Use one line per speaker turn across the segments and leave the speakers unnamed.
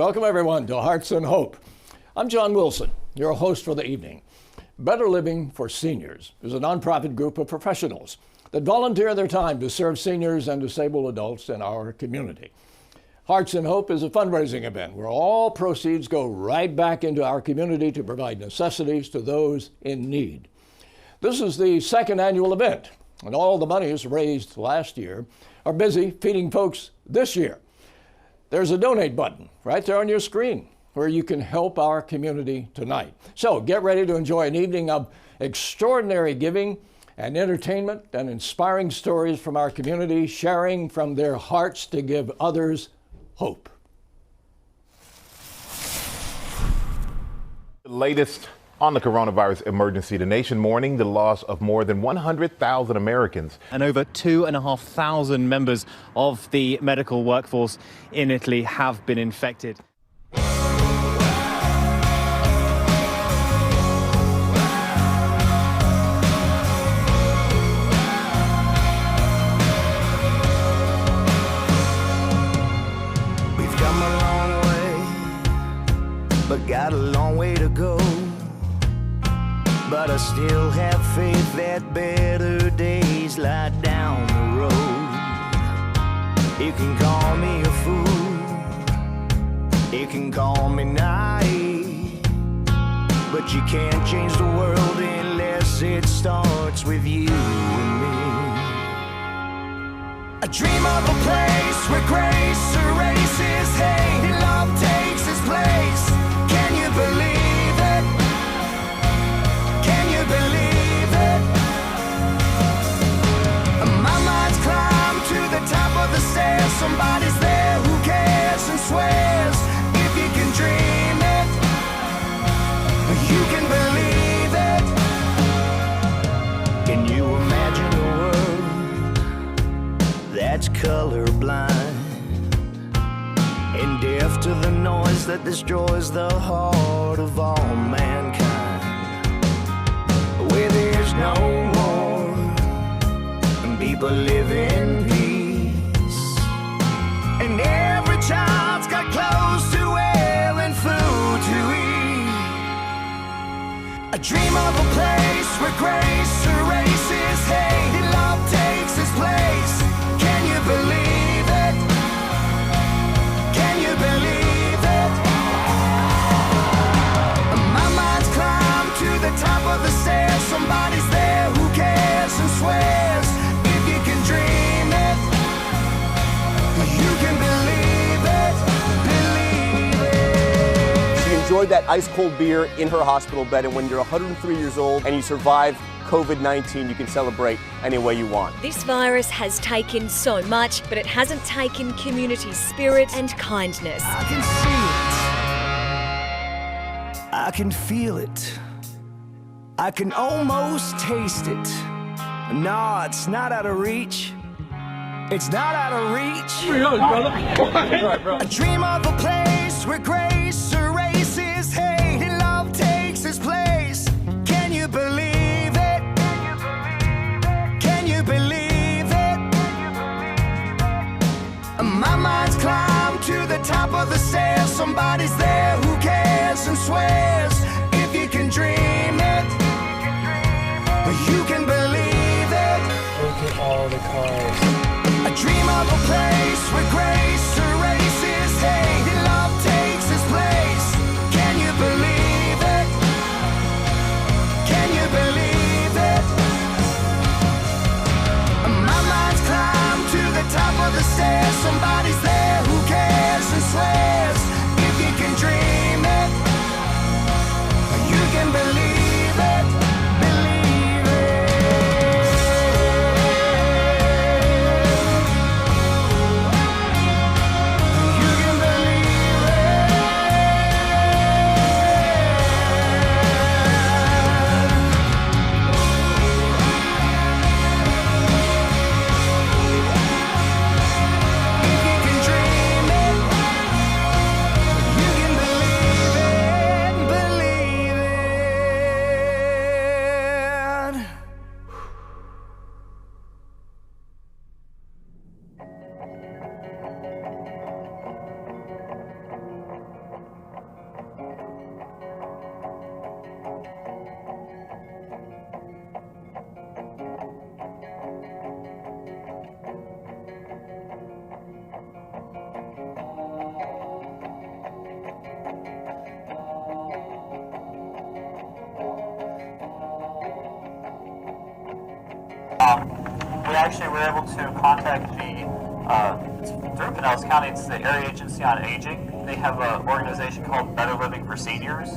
Welcome, everyone, to Hearts and Hope. I'm John Wilson, your host for the evening. Better Living for Seniors is a nonprofit group of professionals that volunteer their time to serve seniors and disabled adults in our community. Hearts and Hope is a fundraising event where all proceeds go right back into our community to provide necessities to those in need. This is the second annual event, and all the monies raised last year are busy feeding folks this year. There's a donate button right there on your screen where you can help our community tonight. So get ready to enjoy an evening of extraordinary giving and entertainment and inspiring stories from our community, sharing from their hearts to give others hope.
The latest on the coronavirus emergency, the nation mourning the loss of more than 100,000 Americans.
And over 2,500 members of the medical workforce in Italy have been infected.
We've come a long way, but got a long way to go. But I still have faith that better days lie down the road. You can call me a fool, you can call me naive, but you can't change the world unless it starts with you and me. I dream of a place where grace erases hate and love takes its place. Can you believe it? Can you believe it? My mind's climbed to the top of the stairs. Somebody's there who cares and swears. If you can dream it, you can believe it. Can you imagine a world that's colorblind and deaf to the noise that destroys the heart of all mankind? Where there's no war and people live in peace, and every child's got clothes to wear and food to eat. I dream of a place where grace erases hate and love takes its place. Can you believe it? Can you believe it? My mind's climbed to the top of the stairs. Somebody's there who cares and swears. If you can dream it, you can believe it, believe it.
She enjoyed that ice-cold beer in her hospital bed, and when you're 103 years old and you survive COVID-19, you can celebrate any way you want.
This virus has taken so much, but it hasn't taken community spirit and kindness.
I can see it. I can feel it. I can almost taste it. No, it's not out of reach. It's not out of reach. I dream of a place where grace erases hate and love takes its place. Can you believe it? Can you believe it? My mind's climbed to the top of the stairs. Somebody's there who cares and swears. If you can dream it, you can believe it.
Look at all the cars.
I dream of a place where grace erases hate and love takes its place.
actually were able to contact through Pinellas County, it's the Area Agency on Aging. They have an organization called Better Living for Seniors.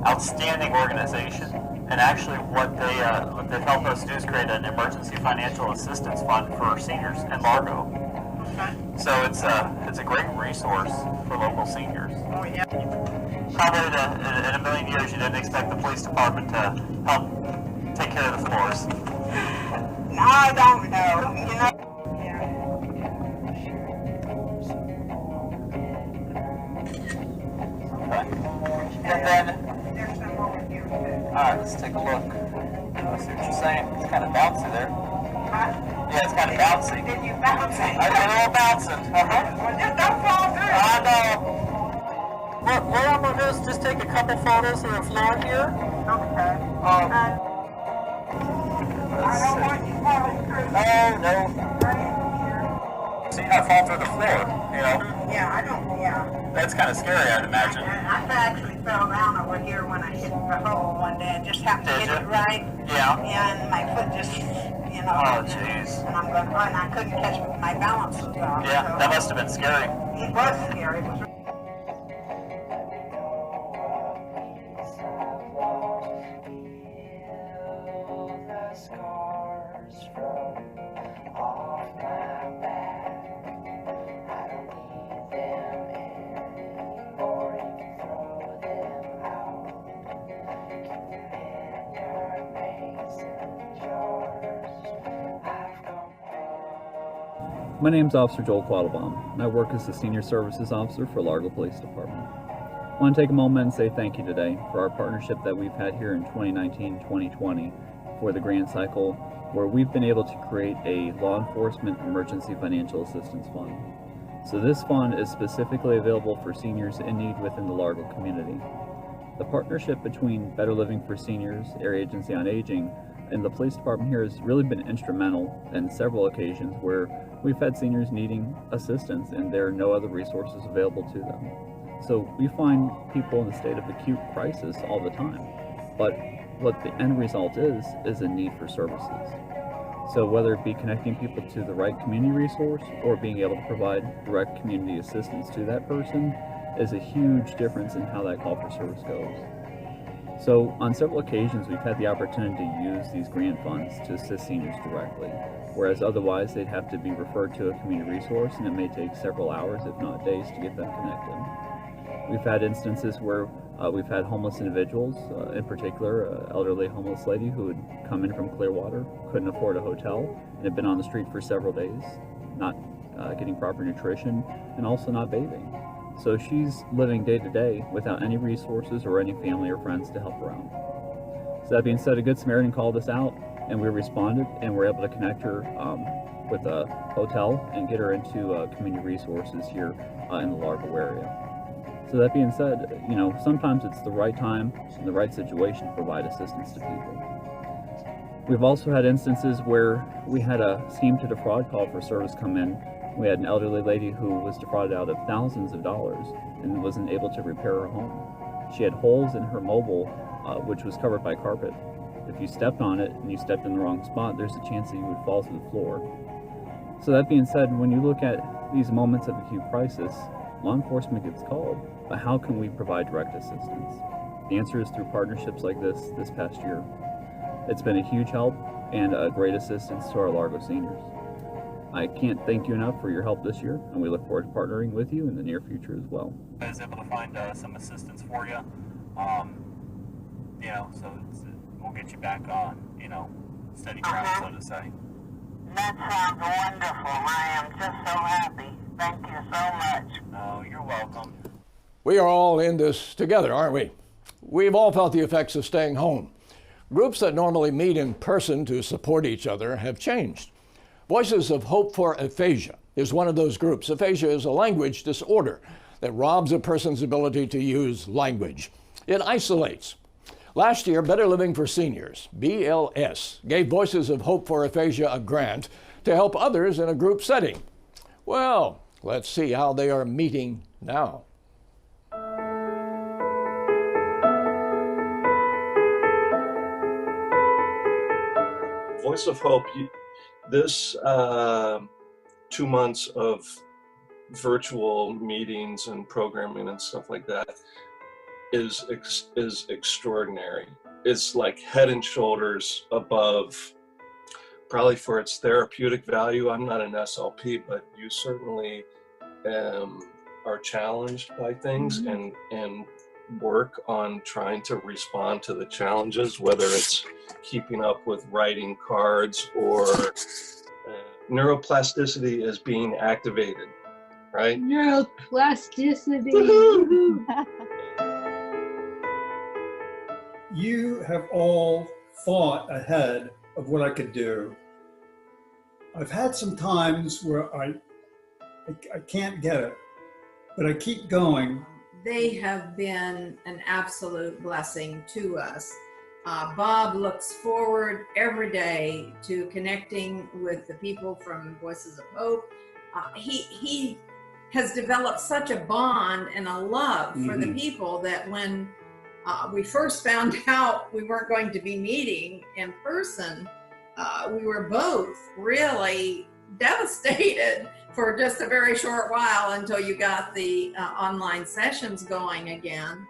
Outstanding organization. And actually what they've helped us do is create an emergency financial assistance fund for seniors in Largo. So it's a great resource for local seniors.
Oh, yeah.
Probably in a million years you didn't expect the police department to help take care of the floors.
No, I don't know. You know.
And then, alright, let's take a look. I see what you're saying. It's kind of bouncy there. Yeah, it's kind of bouncy.
Did you bounce it?
I did a little bouncing.
Well, just don't fall through.
I know. What I'm going to do is just take a couple photos of the floor here.
Okay. I don't want you falling through.
No. So you not fall through the floor, you know?
Yeah, I don't, yeah.
That's kind of scary, I'd imagine.
I actually fell down over here when I hit the hole one day. I just happened to hit it right.
Yeah.
And my foot just, you know.
Oh, jeez.
And I couldn't catch my balance.
Yeah,
so
that must have been scary.
It was scary. It was
My name's Officer Joel Quattlebaum, and I work as the Senior Services Officer for Largo Police Department. I want to take a moment and say thank you today for our partnership that we've had here in 2019-2020 for the grant cycle, where we've been able to create a law enforcement emergency financial assistance fund. So this fund is specifically available for seniors in need within the Largo community. The partnership between Better Living for Seniors, Area Agency on Aging, and the police department here has really been instrumental in several occasions where we've had seniors needing assistance and there are no other resources available to them. So we find people in a state of acute crisis all the time, but what the end result is a need for services. So whether it be connecting people to the right community resource or being able to provide direct community assistance to that person is a huge difference in how that call for service goes. So on several occasions, we've had the opportunity to use these grant funds to assist seniors directly, whereas otherwise they'd have to be referred to a community resource and it may take several hours, if not days, to get them connected. We've had instances where we've had homeless individuals, in particular, an elderly homeless lady who had come in from Clearwater, couldn't afford a hotel, and had been on the street for several days, not getting proper nutrition, and also not bathing. So she's living day to day without any resources or any family or friends to help her out. So that being said, a Good Samaritan called us out and we responded and were able to connect her with a hotel and get her into community resources here in the Largo area. So that being said, you know, sometimes it's the right time and the right situation to provide assistance to people. We've also had instances where we had a scheme to defraud call for service come in. We had an elderly lady who was defrauded out of thousands of dollars and wasn't able to repair her home. She had holes in her mobile, which was covered by carpet. If you stepped on it and you stepped in the wrong spot, there's a chance that you would fall through the floor. So that being said, when you look at these moments of acute crisis, law enforcement gets called, but how can we provide direct assistance? The answer is through partnerships like this past year. It's been a huge help and a great assistance to our Largo seniors. I can't thank you enough for your help this year, and we look forward to partnering with you in the near future as well.
I was able to find some assistance for you, you know, so we'll get you back on, you know, steady ground, so to say.
That sounds wonderful. I am just so happy. Thank you so much.
Oh, you're welcome.
We are all in this together, aren't we? We've all felt the effects of staying home. Groups that normally meet in person to support each other have changed. Voices of Hope for Aphasia is one of those groups. Aphasia is a language disorder that robs a person's ability to use language. It isolates. Last year, Better Living for Seniors, BLS, gave Voices of Hope for Aphasia a grant to help others in a group setting. Well, let's see how they are meeting now.
Voice of Hope,
This 2 months of virtual meetings and programming and stuff like that is extraordinary. It's like head and shoulders above, probably for its therapeutic value. I'm not an SLP, but you certainly are challenged by things and work on trying to respond to the challenges, whether it's keeping up with writing cards or neuroplasticity is being activated, right?
Neuroplasticity.
You have all thought ahead of what I could do. I've had some times where I can't get it, but I keep going.
They have been an absolute blessing to us. Bob looks forward every day to connecting with the people from Voices of Hope. He has developed such a bond and a love for the people that when we first found out we weren't going to be meeting in person, we were both really devastated for just a very short while until you got the online sessions going again.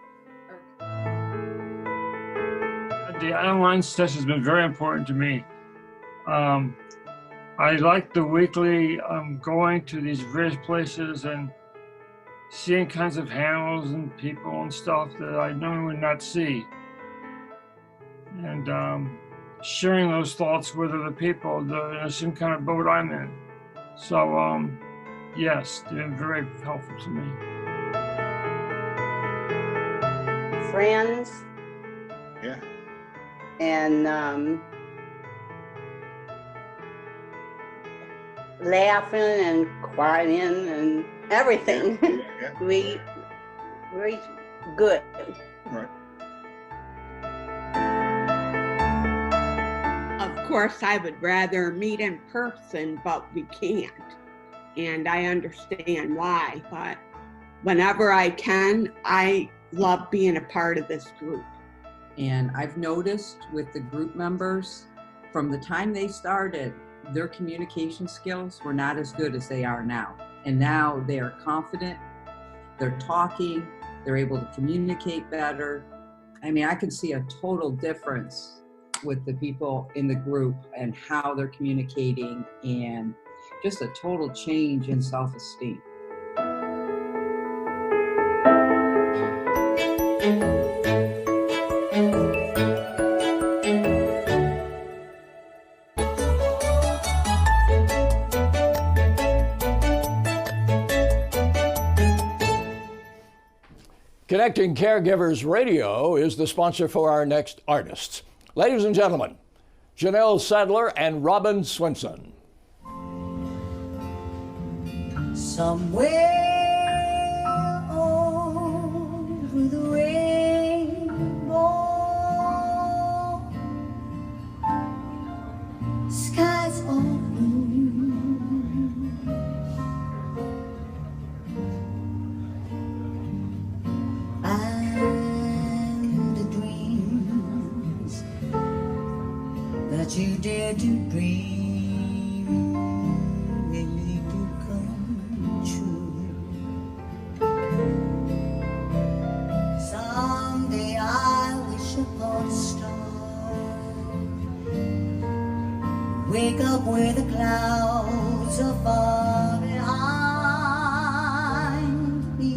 The online session has been very important to me. I like the weekly going to these various places and seeing kinds of animals and people and stuff that I normally would not see. And sharing those thoughts with other people that are in the same kind of boat I'm in. So, yes, they've been very helpful to me.
Friends.
Yeah.
And laughing and crying and everything.
Yeah.
We good.
Right.
Of course, I would rather meet in person, but we can't. And I understand why, but whenever I can, I love being a part of this group.
And I've noticed with the group members, from the time they started, their communication skills were not as good as they are now. And now they are confident, they're talking, they're able to communicate better. I mean, I can see a total difference with the people in the group and how they're communicating, and just a total change in self-esteem.
Connecting Caregivers Radio is the sponsor for our next artists. Ladies and gentlemen, Janelle Sadler and Robin Swinson.
Somewhere over the rainbow, skies all blue, and the dreams that you dare to dream really do come true. Someday I wish upon a star, wake up where the clouds are far behind me,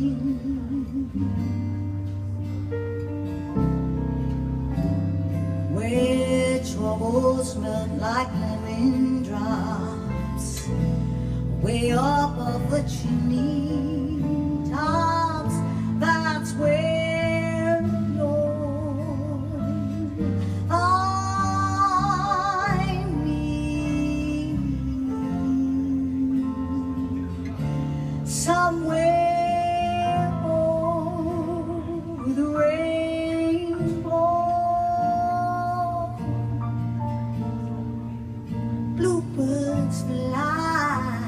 where troubles melt like lemon drops, way up of the chimney tops. That's where you'll find me, somewhere over the rainbow. Bluebirds fly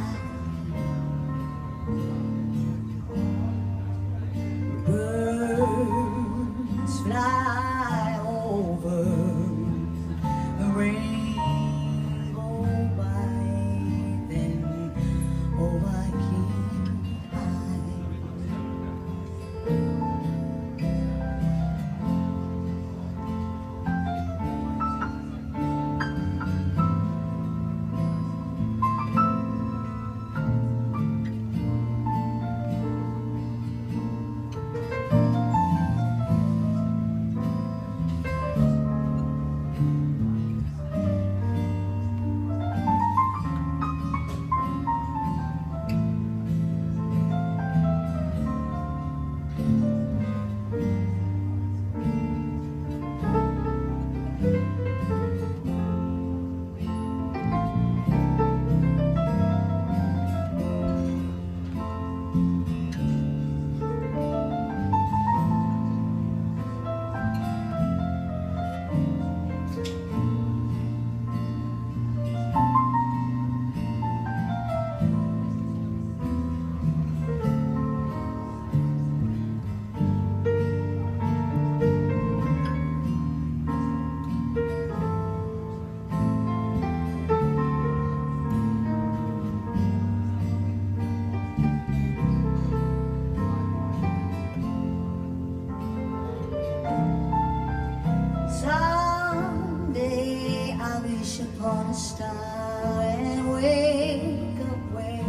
star and wake up where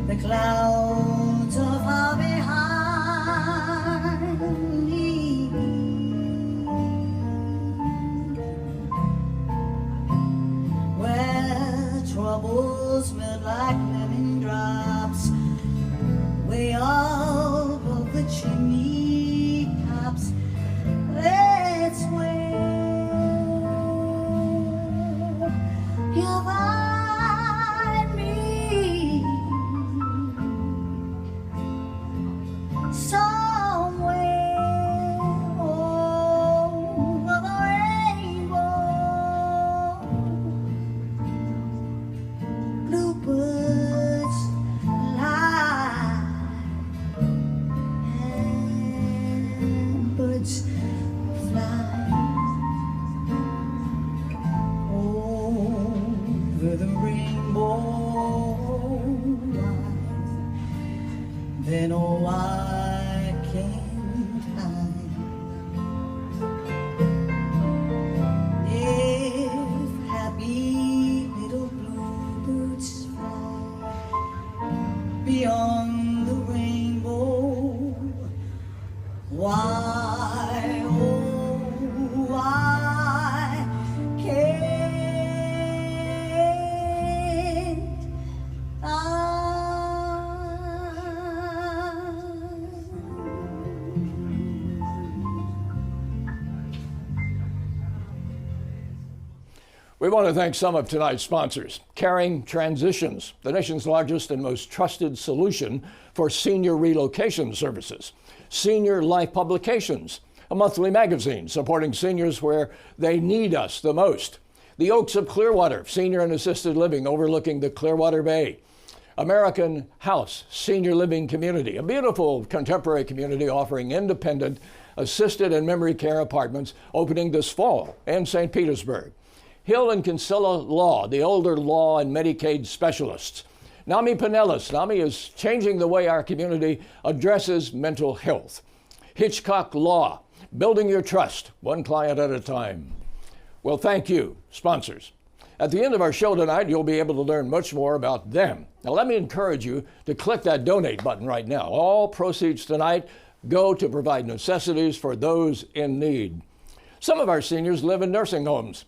the clouds are far behind me. Where troubles melt like lemon drops way up above the chimney tops. That's where you'll find me. Somewhere over the rainbow, bluebirds fly and birds fly over the rainbow. Then oh, why can't I? If happy little bluebirds fly beyond the rainbow, why, oh, why can't I?
We want to thank some of tonight's sponsors. Caring Transitions, the nation's largest and most trusted solution for senior relocation services. Senior Life Publications, a monthly magazine supporting seniors where they need us the most. The Oaks of Clearwater, senior and assisted living overlooking the Clearwater Bay. American House Senior Living Community, a beautiful contemporary community offering independent, assisted and memory care apartments opening this fall in St. Petersburg. Hill and Kinsella Law, the older law and Medicaid specialists. NAMI Pinellas. NAMI is changing the way our community addresses mental health. Hitchcock Law, building your trust, one client at a time. Well, thank you, sponsors. At the end of our show tonight, you'll be able to learn much more about them. Now, let me encourage you to click that donate button right now. All proceeds tonight go to provide necessities for those in need. Some of our seniors live in nursing homes.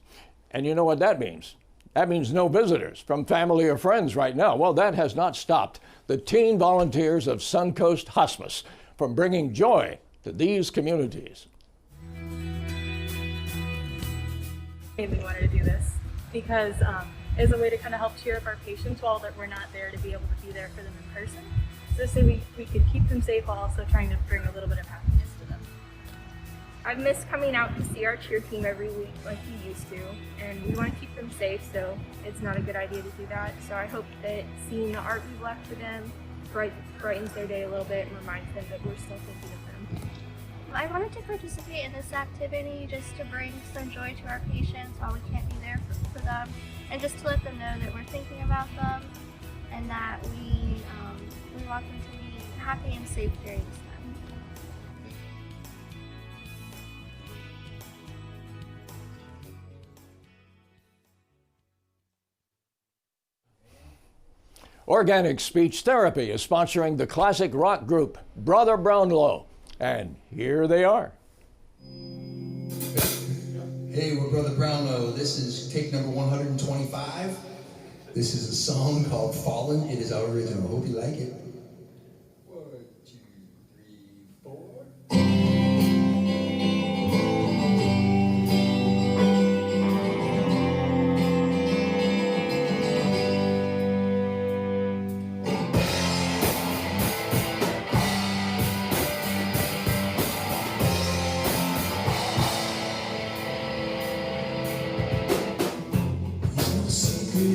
And you know what that means? That means no visitors from family or friends right now. Well, that has not stopped the teen volunteers of Suncoast Hospice from bringing joy to these communities.
We wanted to do this because it's a way to kind of help cheer up our patients while that we're not there to be able to be there for them in person. So we could keep them safe while also trying to bring a little bit of happiness to them.
I've missed coming out to see our cheer team every week like we used to, and we want to keep them safe, so it's not a good idea to do that. So I hope that seeing the art we've left for them brightens their day a little bit and reminds them that we're still thinking of them.
I wanted to participate in this activity just to bring some joy to our patients while we can't be there for them, and just to let them know that we're thinking about them and that we want them to be happy and safe during this time.
Organic Speech Therapy is sponsoring the classic rock group Brother Brownlow, and here they are.
Hey, we're Brother Brownlow. This is take number 125. This is a song called Fallen. It is our original. Hope you like it. 1, 2, 3, 4.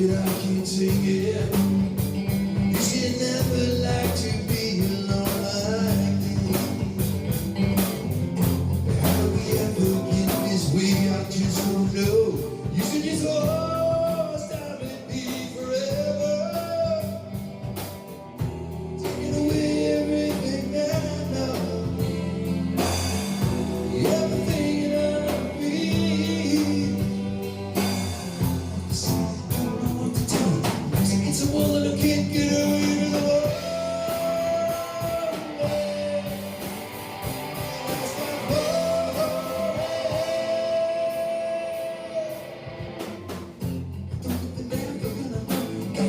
I can't sing it. You should never like to be alone like this. How do we ever get this way? I just don't know. You should just stop and be forever. Taking away everything that I know. Everything that I be.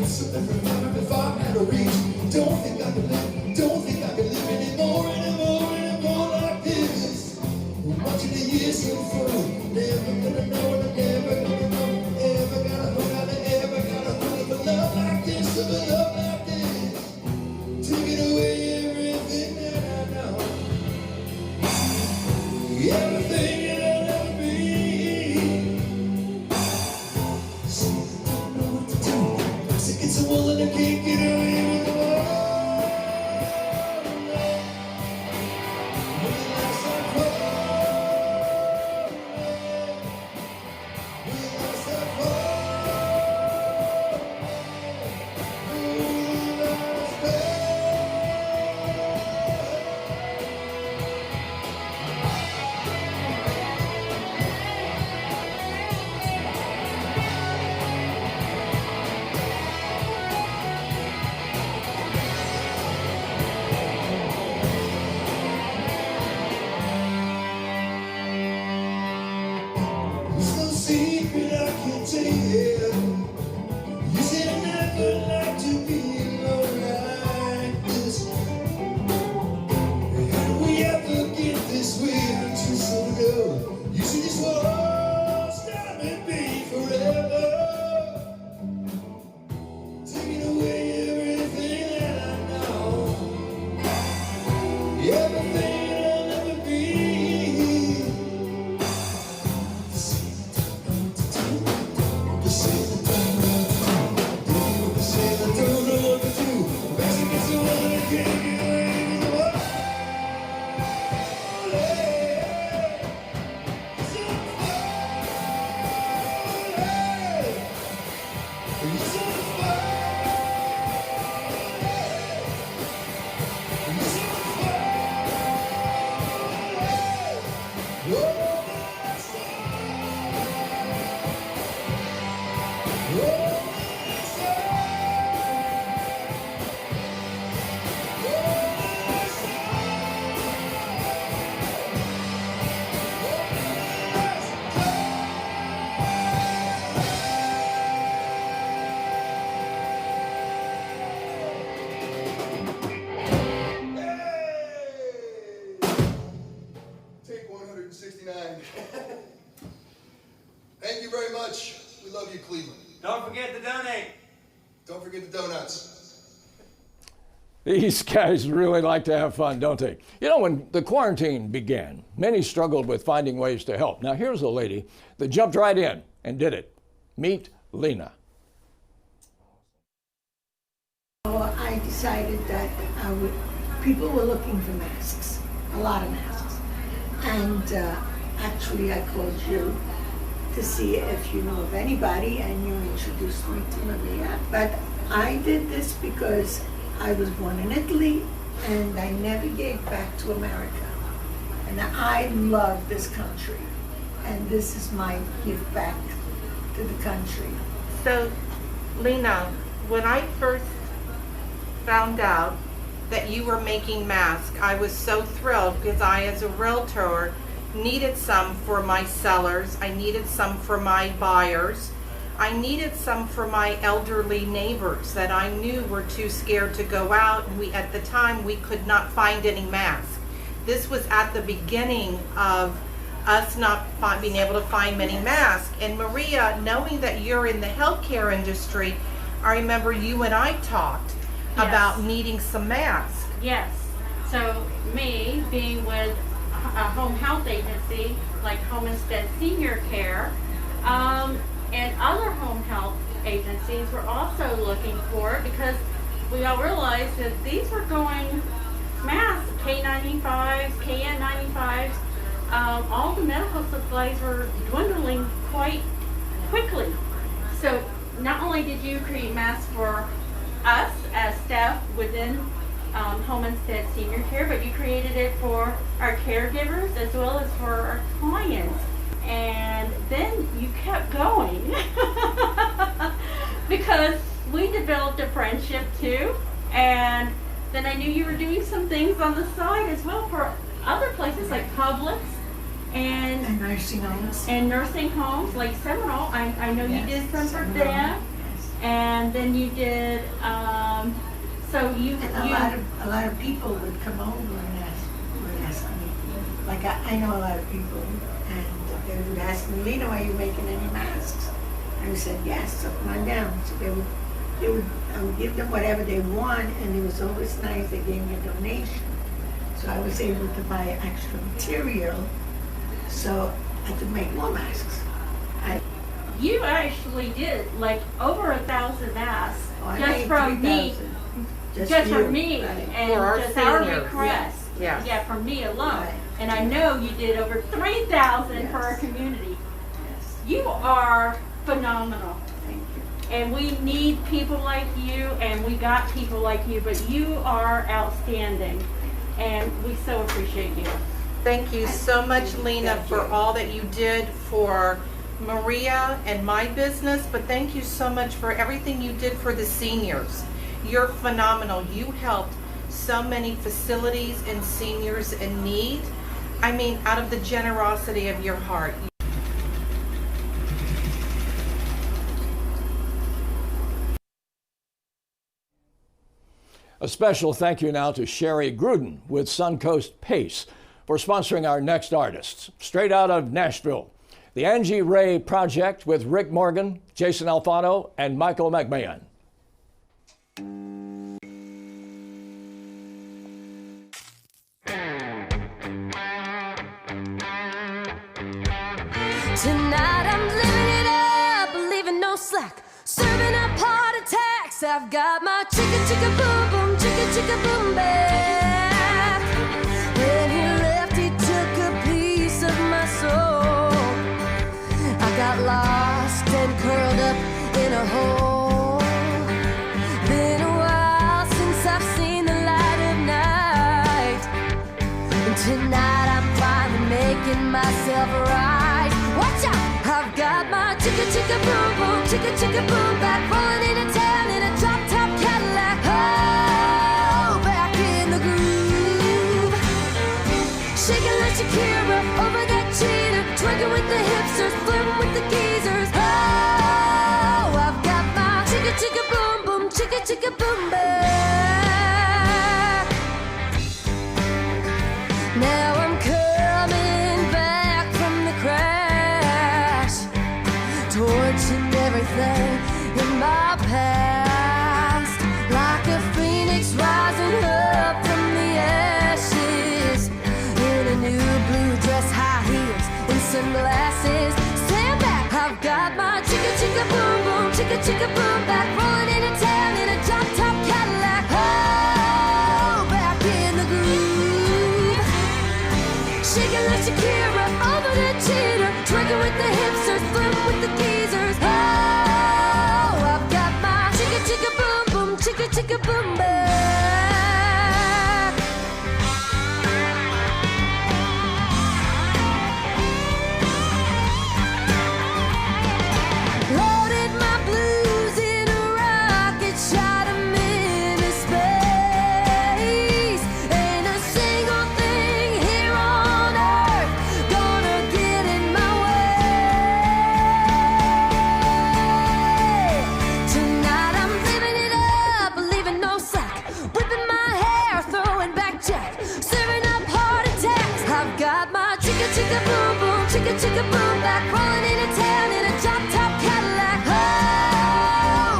something remember if I'm out of reach. Don't think I can live, don't think I can live anymore like this. Watching the years slip through, never gonna know, and I'm never gonna know, ever gotta hold out, ever gotta hold up a love like this, of a love like this. Taking away everything that I know, everything that I'll ever be. See, I don't know what to do. I said, it's a wall and I can't get away with the wall. Thank you very much. We love you, Cleveland.
Don't forget to donate.
Don't forget the donuts.
These guys really like to have fun, don't they? You know, when the quarantine began, many struggled with finding ways to help. Now, here's a lady that jumped right in and did it. Meet Lena.
I decided that people were looking for masks, a lot of masks. And actually, I called you to see if you know of anybody, and you introduced me to Maria. But I did this because I was born in Italy, and I never gave back to America. And I love this country, and this is my gift back to the country.
So, Lena, when I first found out that you were making masks, I was so thrilled because I, as a realtor, needed some for my sellers. I needed some for my buyers. I needed some for my elderly neighbors that I knew were too scared to go out. And at the time, we could not find any masks. This was at the beginning of us not being able to find many masks. And Maria, knowing that you're in the healthcare industry, I remember you and I talked about needing some masks.
Yes. So me being with a home health agency like Homestead Senior Care and other home health agencies were also looking for it because we all realized that these were going masks, K95s, KN95s, all the medical supplies were dwindling quite quickly. So not only did you create masks for us as staff within Homestead Senior Care, but you created it for our caregivers as well as for our clients. And then you kept going because we developed a friendship too. And then I knew you were doing some things on the side as well for other places like Publix and
nursing homes.
And nursing homes like Seminole. I know you did some for them. and then you did. So you
And a lot of people would come over and ask me. Like I know a lot of people, and they would ask me, Lena, are you making any masks? I said yes, up and down. So I would give them whatever they want, and it was always nice. They gave me a donation, so I was able to buy extra material, so I could make more masks.
You actually did like over 1,000 masks
I
just
made
from me.
3,000.
Just
you,
from me
right.
and
For our
just our
seniors.
request.
Yeah.
Yeah, from me alone.
Right.
And I know you did over 3,000 for our community. You are phenomenal.
Thank you.
And we need people like you, and we got people like you, but you are outstanding. And we so appreciate you.
Thank you so much, Lena, for all that you did for Maria and my business, but thank you so much for everything you did for the seniors. You're phenomenal. You helped so many facilities and seniors in need. I mean, out of the generosity of your heart.
A special thank you now to Sherry Gruden with Suncoast Pace for sponsoring our next artists. Straight out of Nashville, the Angie Ray Project with Rick Morgan, Jason Alfano, and Michael McMahon.
Tonight I'm living it up, leaving no slack, serving up heart attacks. I've got my chicka chicka boom boom, chicka chicka boom back. When he left, he took a piece of my soul. I got lost and curled up in a hole. Been a while since I've seen the light of night, and tonight I'm finally making myself right. Watch out! I've got my chicka chicka boom boom, chicka chicka boom back, rolling into town in a drop top Cadillac. Oh, back in the groove, shaking like Shakira over that cheater, twerking with the hipsters, flirting with the geezers. Oh, I've got my chicka chicka boom boom, chicka chicka boom back. Now I'm coming back from the crash, torching everything in my past, like a phoenix rising up from the ashes, in a new blue dress, high heels, and sunglasses. Stand back, I've got my chicka chicka boom boom, chicka chicka boom back, rolling into town in a drop top Cadillac. Oh, back in the groove, shaking like Shakira over the cheater, twerking with the hipsters, flirting with the geezers. Oh, I've got my chicka chicka boom boom, chicka chicka boom back. Loaded my blues in a rocket, shot 'em into space. Ain't a single thing here on earth gonna get in my way. Tonight I'm living it up, leaving no slack, whipping my hair, throwing back jack, serving up heart attacks. I've got my chicka chicka boom boom, chicka chicka boom back, rolling into town in a drop top Cadillac. Oh,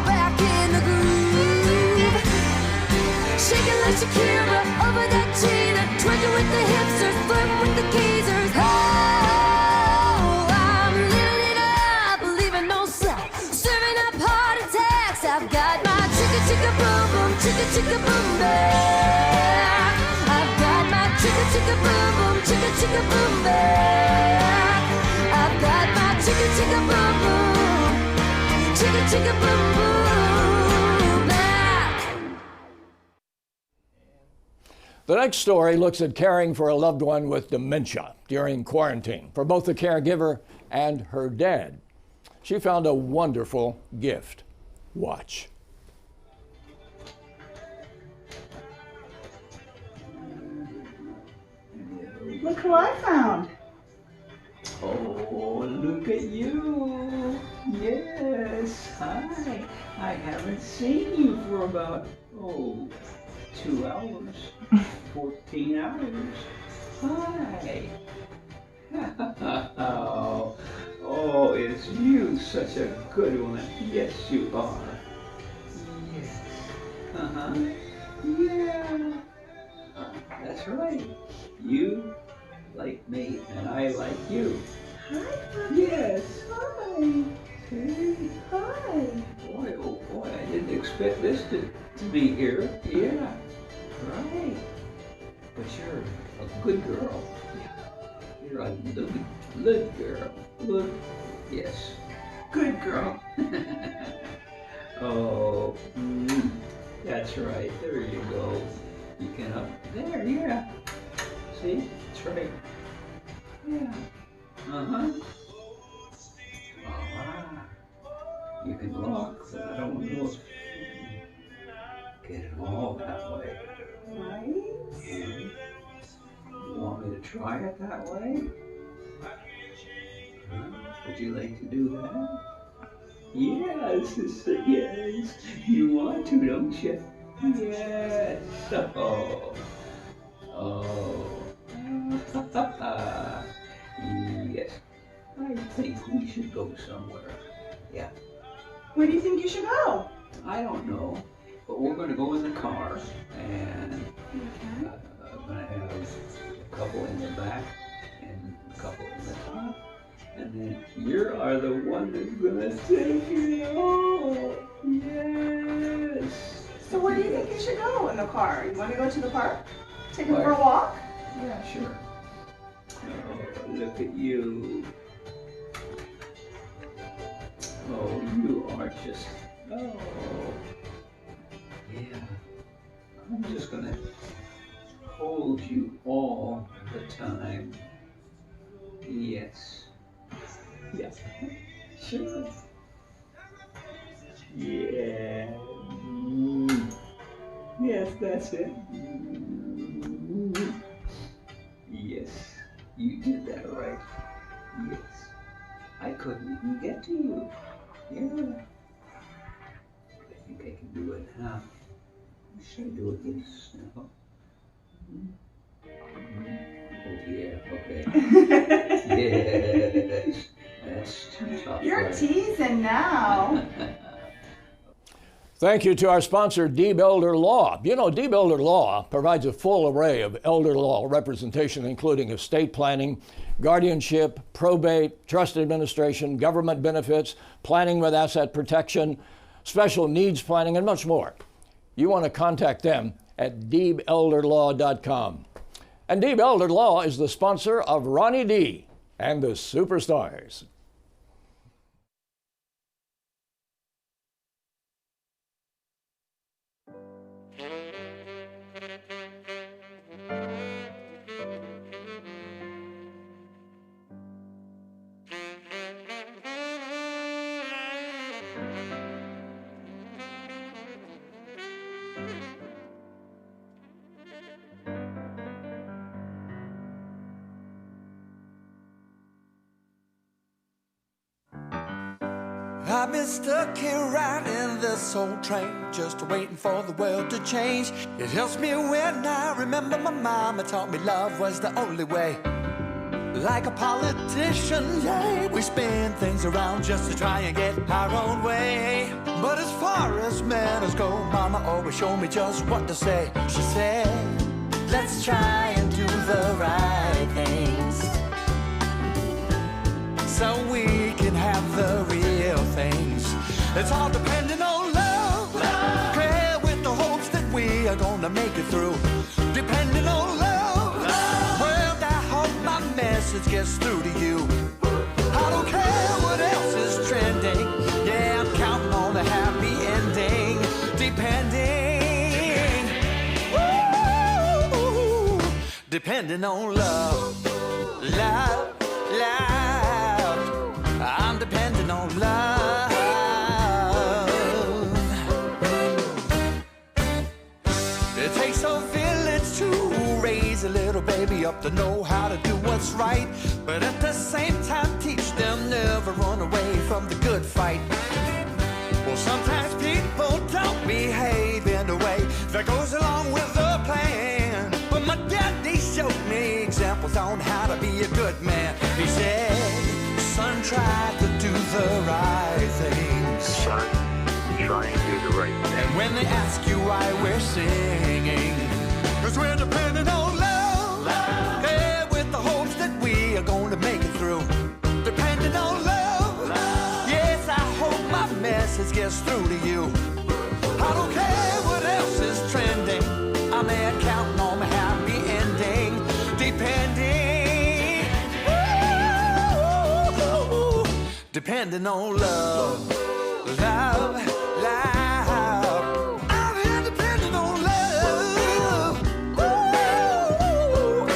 back in the groove, shaking like Shakira over that cheetah, twerking with the hipsters, flirting with the geezers. Oh, I'm living it up, leaving no slack, serving up heart attacks. I've got my chicka chicka boom boom, chicka chicka boom back. I've got my chicka chicka boom boom, chicka chicka boom back. I've got my chicka chicka boom boom, chicka chicka boom boom back.
The next story looks at caring for a loved one with dementia during quarantine for both the caregiver and her dad. She found a wonderful gift. Watch.
Look who I found. Oh, look at you. Yes. Hi.
I haven't seen you for about, 2 hours, 14 hours. Hi. Oh, it's you, such a good one. Yes, you are. Yes. Uh-huh. Yeah. That's right. You like me, and I like you.
Hi.
Yes.
Hi.
Hey.
Hi.
Boy, oh boy, I didn't expect this to be here. Yeah. Right. But you're a good girl. You're a good girl. Good. Yes.
Good girl.
Oh, that's right. There you go. You can up there, yeah. See? That's right. Yeah. Uh-huh. You can walk, but I don't know if get it all that way.
Right?
You want me to try it that way? Would you like to do that? Yes, sister, yes. You want to, don't you? Yes. Oh. Yes. I think we should go somewhere. Yeah.
Where do you think you should go?
I don't know, but we're going to go in the car, and I'm going to have a couple in the back and a couple in the top, and then you are the one that's going to take it all. Yes.
So where do you think you should go in the car? You want to go to the park? Take it for a walk?
Yeah, sure. Oh, look at you. Oh, you are just, yeah. I'm just gonna hold you all the time. Yes. Yeah. Sure. Yeah. Yes, that's it. Yes, you did that right. Yes. I couldn't even get to you. Yeah. I think I can do it now. Should I do it this now? Oh yeah, okay. Yes. That's too tough.
You're teasing now.
Thank you to our sponsor, Deeb Elder Law. You know, Deeb Elder Law provides a full array of elder law representation, including estate planning, guardianship, probate, trust administration, government benefits, planning with asset protection, special needs planning, and much more. You want to contact them at deebelderlaw.com. And Deeb Elder Law is the sponsor of Ronnie D and the Superstars.
I've been stuck here riding this old train, just waiting for the world to change. It helps me when I remember my mama taught me love was the only way. Like a politician, yeah, we spin things around just to try and get our own way. But as far as manners go, mama always showed me just what to say. She said, let's try and do the right things, so we can have the real things. It's all depending on love. Care with the hopes that we are gonna make it through. Depending on love. Well, I hope my message gets through to you. I don't care what else is trending. Yeah, I'm counting on a happy ending. Depending on love. Love, love. I'm depending on love. It takes a village to raise a little baby up to know how to do what's right, but at the same time teach them never run away from the good fight. Well, sometimes people try to do the right things.
Son, try and do the right thing.
And when they ask you why we're singing, 'cause we're depending on love. Yeah, with the hopes that we are going to make it through. Depending on love. Yes, I hope my message gets through to you. I don't care what else is trending. I'm there counting on my happy ending. Depending on love, love, love. I'm here depending on love. Ooh.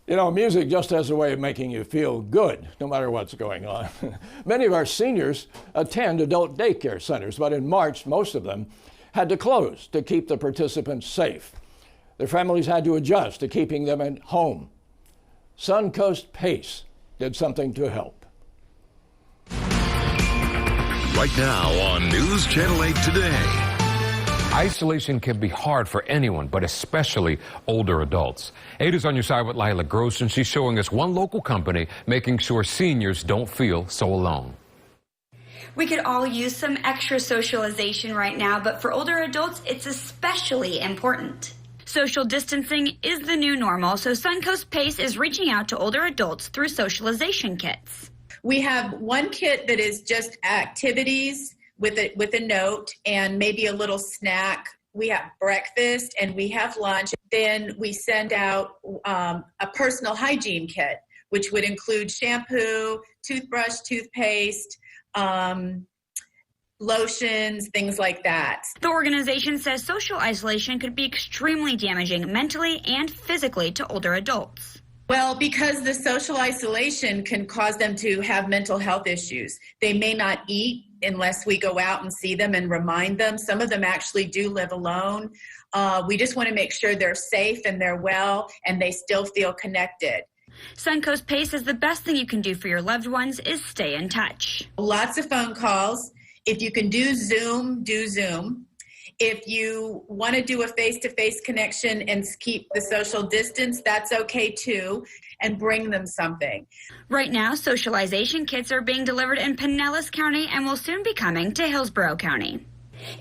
You know, music just has a way of making you feel good, no matter what's going on. Many of our seniors attend adult daycare centers, but in March, most of them had to close to keep the participants safe. Their families had to adjust to keeping them at home. Suncoast PACE did something to help.
Right now on News Channel 8 Today.
Isolation can be hard for anyone, but especially older adults. 8 is on your side with Lila Gross, and she's showing us one local company making sure seniors don't feel so alone.
We could all use some extra socialization right now, but for older adults, it's especially important. Social distancing is the new normal, so Suncoast PACE is reaching out to older adults through socialization kits.
We have one kit that is just activities with a note and maybe a little snack. We have breakfast and we have lunch. Then we send out a personal hygiene kit, which would include shampoo, toothbrush, toothpaste, lotions, things like that.
The organization says social isolation could be extremely damaging mentally and physically to older adults.
Well, because the social isolation can cause them to have mental health issues. They may not eat unless we go out and see them and remind them. Some of them actually do live alone. We just want to make sure they're safe and they're well and they still feel connected.
Suncoast PACE says the best thing you can do for your loved ones is stay in touch.
Lots of phone calls. If you can do Zoom, do Zoom. If you want to do a face-to-face connection and keep the social distance, that's okay too, and bring them something.
Right now, socialization kits are being delivered in Pinellas County and will soon be coming to Hillsborough County.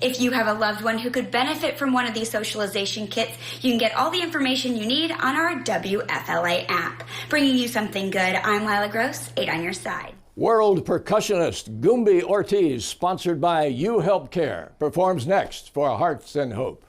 If you have a loved one who could benefit from one of these socialization kits, you can get all the information you need on our WFLA app. Bringing you something good, I'm Lila Gross, 8 on your side.
World percussionist Gumby Ortiz, sponsored by You Help Care, performs next for Hearts and Hope.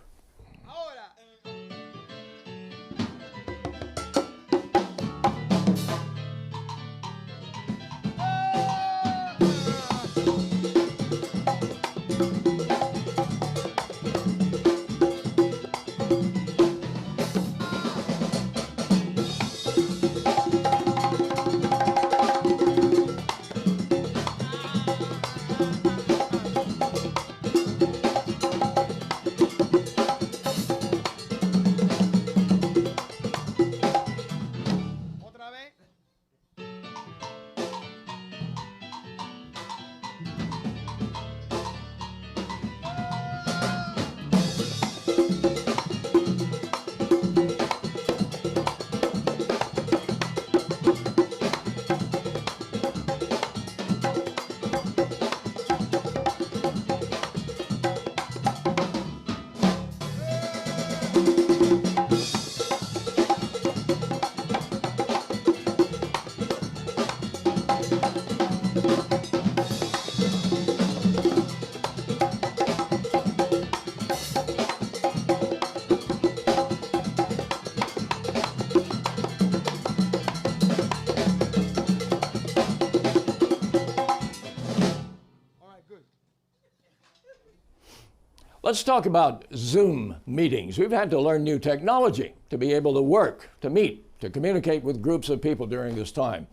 Let's talk about Zoom meetings. We've had to learn new technology to be able to work, to meet, to communicate with groups of people during this time.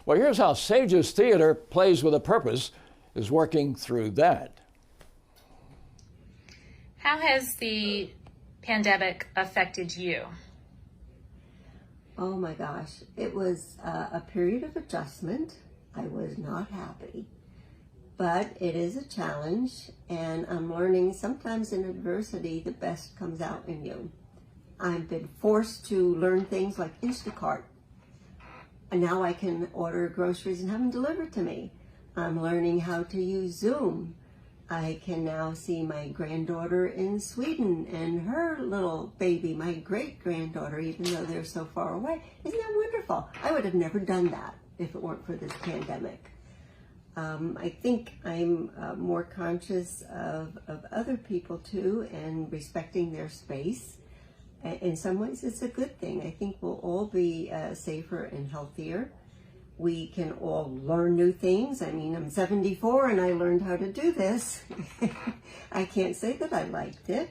Well, here's how Sages Theater Plays with a Purpose is working through that.
How has the pandemic affected you?
Oh my gosh, it was a period of adjustment. I was not happy, but it is a challenge, and I'm learning sometimes in adversity the best comes out in you. I've been forced to learn things like Instacart, and now I can order groceries and have them delivered to me. I'm learning how to use Zoom. I can now see my granddaughter in Sweden and her little baby, my great-granddaughter, even though they're so far away. Isn't that wonderful? I would have never done that if it weren't for this pandemic. I think I'm more conscious of other people too, and respecting their space. In some ways, it's a good thing. I think we'll all be safer and healthier. We can all learn new things. I mean, I'm 74 and I learned how to do this. I can't say that I liked it,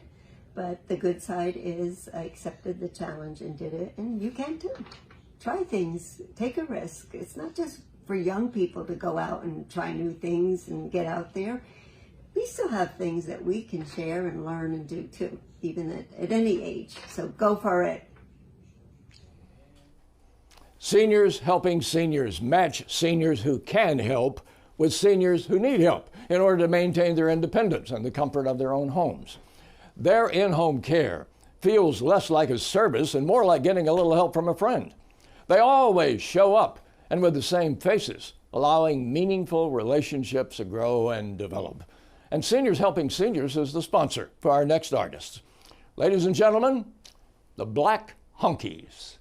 but the good side is I accepted the challenge and did it, and you can too. Try things, take a risk. It's not just for young people to go out and try new things and get out there. We still have things that we can share and learn and do too, even at any age. So go for it.
Seniors Helping Seniors match seniors who can help with seniors who need help in order to maintain their independence and the comfort of their own homes. Their in-home care feels less like a service and more like getting a little help from a friend. They always show up, and with the same faces, allowing meaningful relationships to grow and develop. And Seniors Helping Seniors is the sponsor for our next artists. Ladies and gentlemen, the Black Hunkies.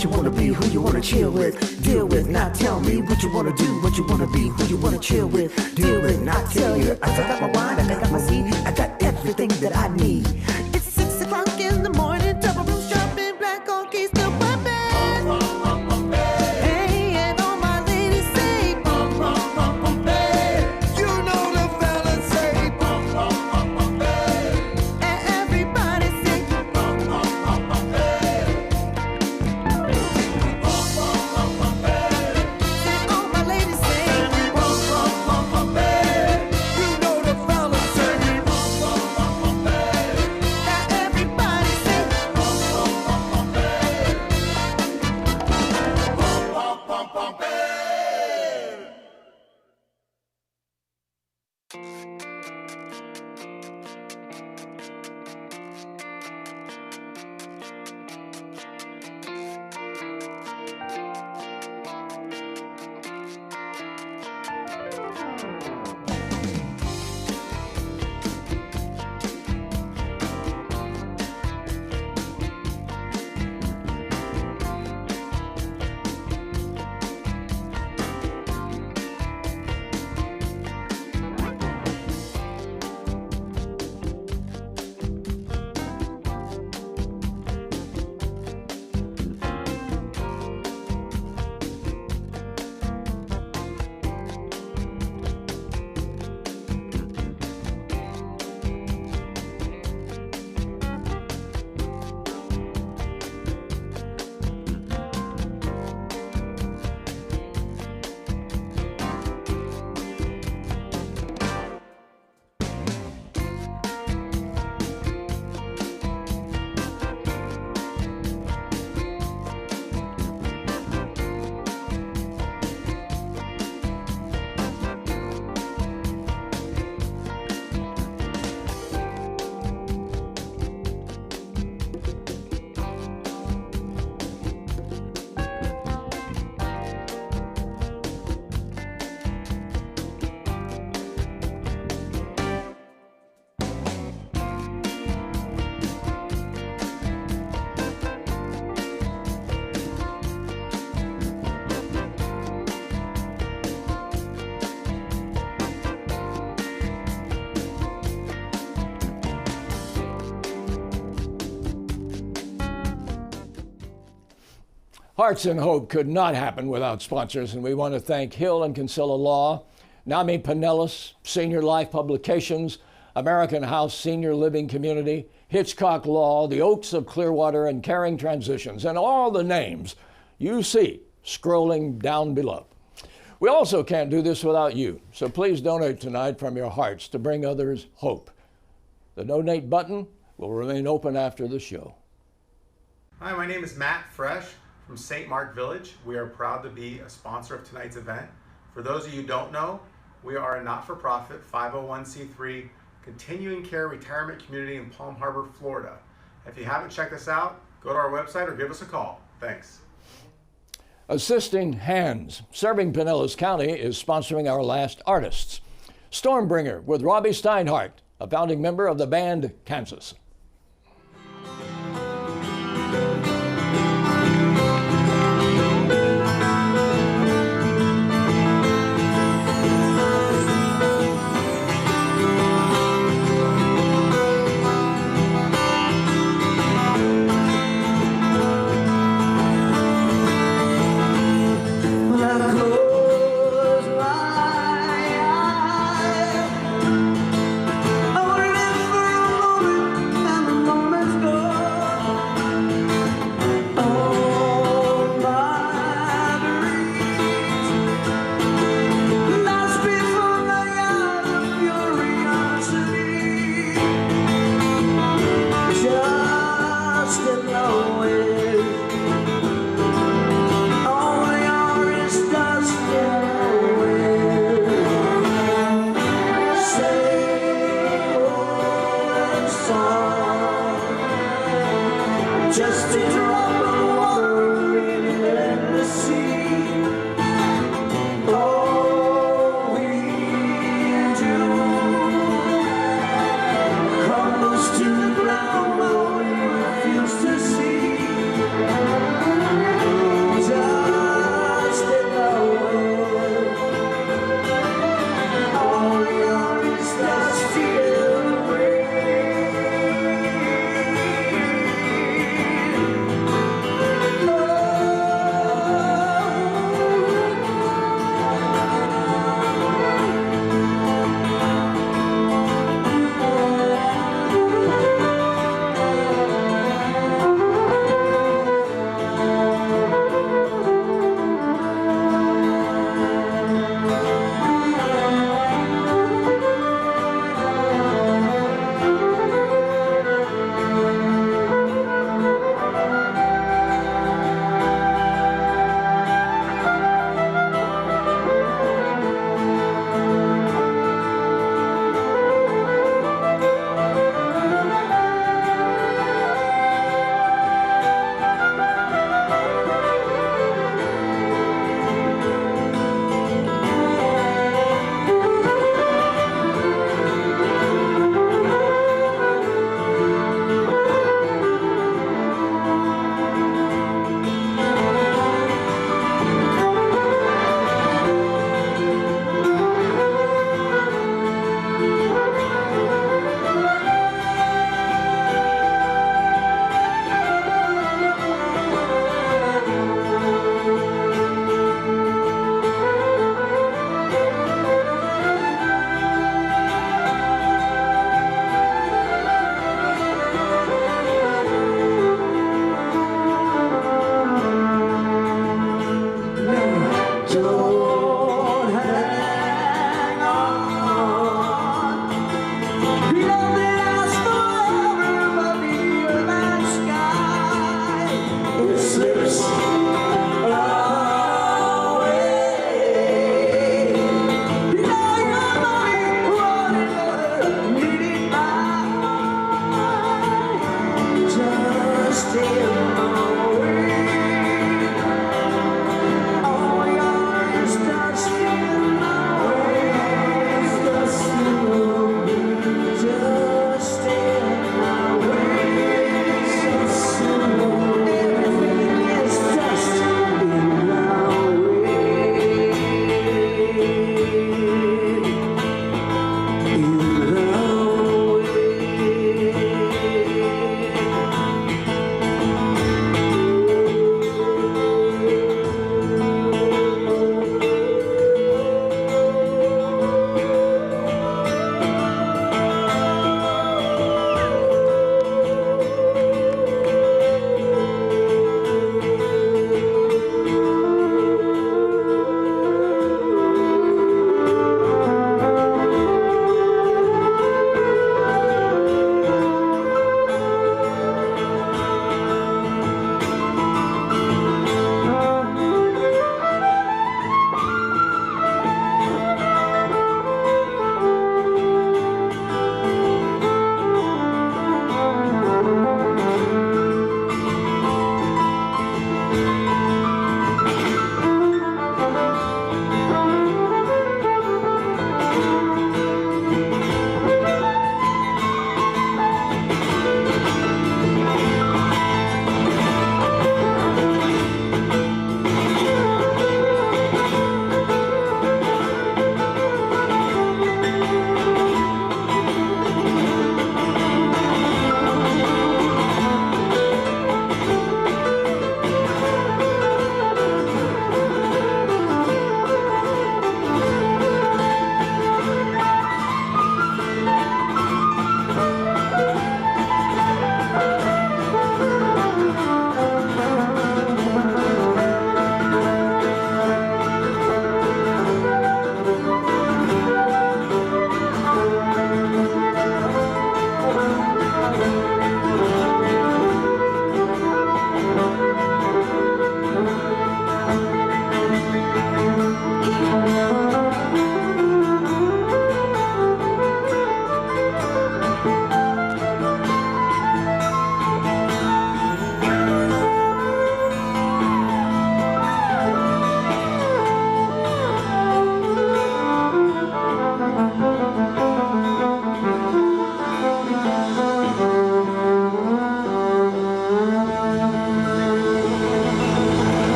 what you wanna be, who you wanna chill with, deal with. Now tell me what you wanna do, what you wanna be, who you wanna chill with, deal with. Now tell you, I got my wine, I got my weed, I got everything that I need. It's 6
Hearts and Hope could not happen without sponsors, and we want to thank Hill and Kinsella Law, NAMI Pinellas, Senior Life Publications, American House Senior Living Community, Hitchcock Law, the Oaks of Clearwater, and Caring Transitions, and all the names you see scrolling down below. We also can't do this without you, so please donate tonight from your hearts to bring others hope. The donate button will remain open after the show.
Hi, my name is Matt Fresh from St. Mark Village. We are proud to be a sponsor of tonight's event. For those of you who don't know, we are a not-for-profit 501c3 continuing care retirement community in Palm Harbor, Florida. If you haven't checked us out, go to our website or give us a call. Thanks.
Assisting Hands, serving Pinellas County, is sponsoring our last artists. Stormbringer with Robbie Steinhardt, a founding member of the band Kansas.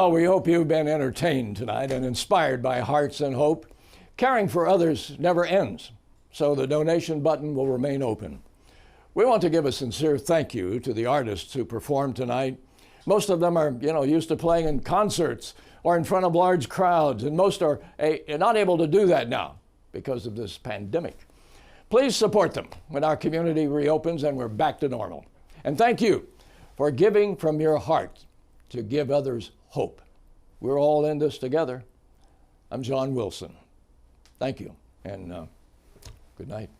Well, we hope you've been entertained tonight and inspired by Hearts and Hope. Caring for others never ends, so the donation button will remain open. We want to give a sincere thank you to the artists who performed tonight. Most of them are, used to playing in concerts or in front of large crowds, and most are not able to do that now because of this pandemic. Please support them when our community reopens and we're back to normal. And thank you for giving from your heart to give others hope. We're all in this together. I'm John Wilson. Thank you, and good night.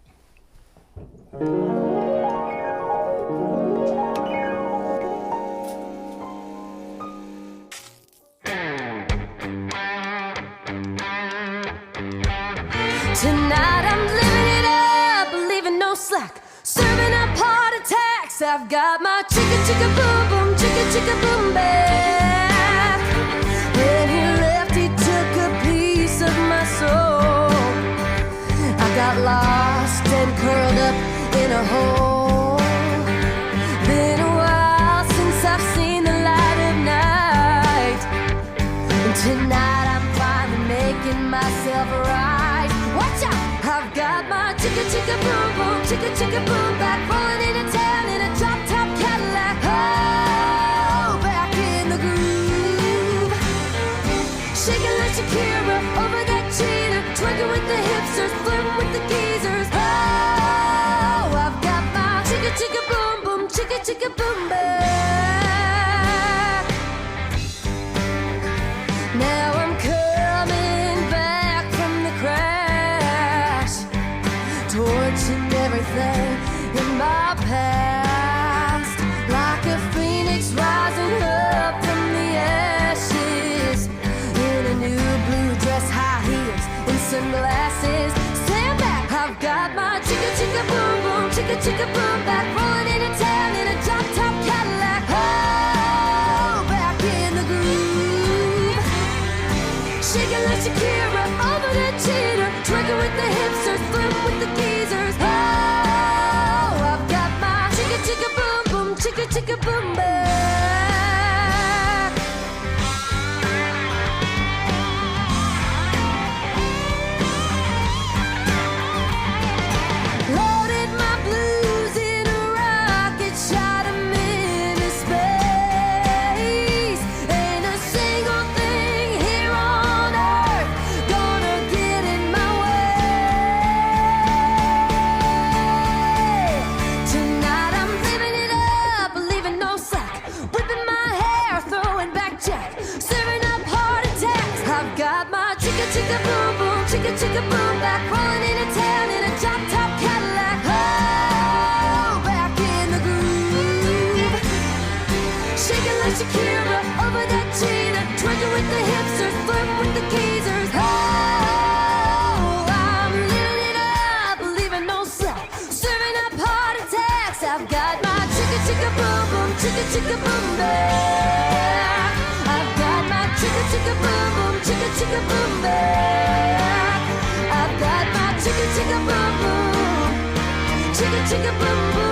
Tonight I'm living it up, leaving no slack, serving up heart attacks. I've got my chicka chicka boom boom, chicka chicka boom back. When he left, he took a piece of my soul. I got lost and curled up in a hole. Been a while since I've seen the light of night, and tonight I'm finally making myself right. Watch out! I've got my chicka chicka boom boom, chicka chicka boom back, rolling into town in a drop top Cadillac. Oh, back in the groove, shaking like Shakira over that cheater, twerking with the hipsters, flirting with the geezers. Oh, I've got my chicka chicka boom boom, chicka chicka boom back. Now I'm coming back from the crash, torching everything in my past, like a phoenix rising up from the ashes, in a new blue dress, high heels, and sunglasses. Stand back, I've got my chicka chicka boom boom, chicka chicka boom back, rolling into town in a drop top Cadillac. Oh, back in the groove, shaking like Shakira over that cheater, twerking with the hipsters, flirting with the geezers. Oh, I've got my chicka chicka boom boom, chicka chicka boom back. Loaded my blues in a rocket, shot 'em into space. Ain't a single thing here on earth gonna get in my way. Tonight I'm living it up, leaving no slack, whipping my hair, throwing back jack, serving up heart attacks. I've got my chicka chicka boom boom, chicka chicka boom back, rolling into town in a drop top Cadillac. Oh, back in the groove, shaking like Shakira over that cheetah, twerking with the hipsters, flirting with the geezers. Oh, I'm living it up, leaving no slack, serving up heart attacks. I've got my chicka chicka boom boom, chicka chicka boom back. I've got my chicka chicka boom boom, chicka chicka boom back. I've got my chicka chicka boom boom, chicka chicka boom boom.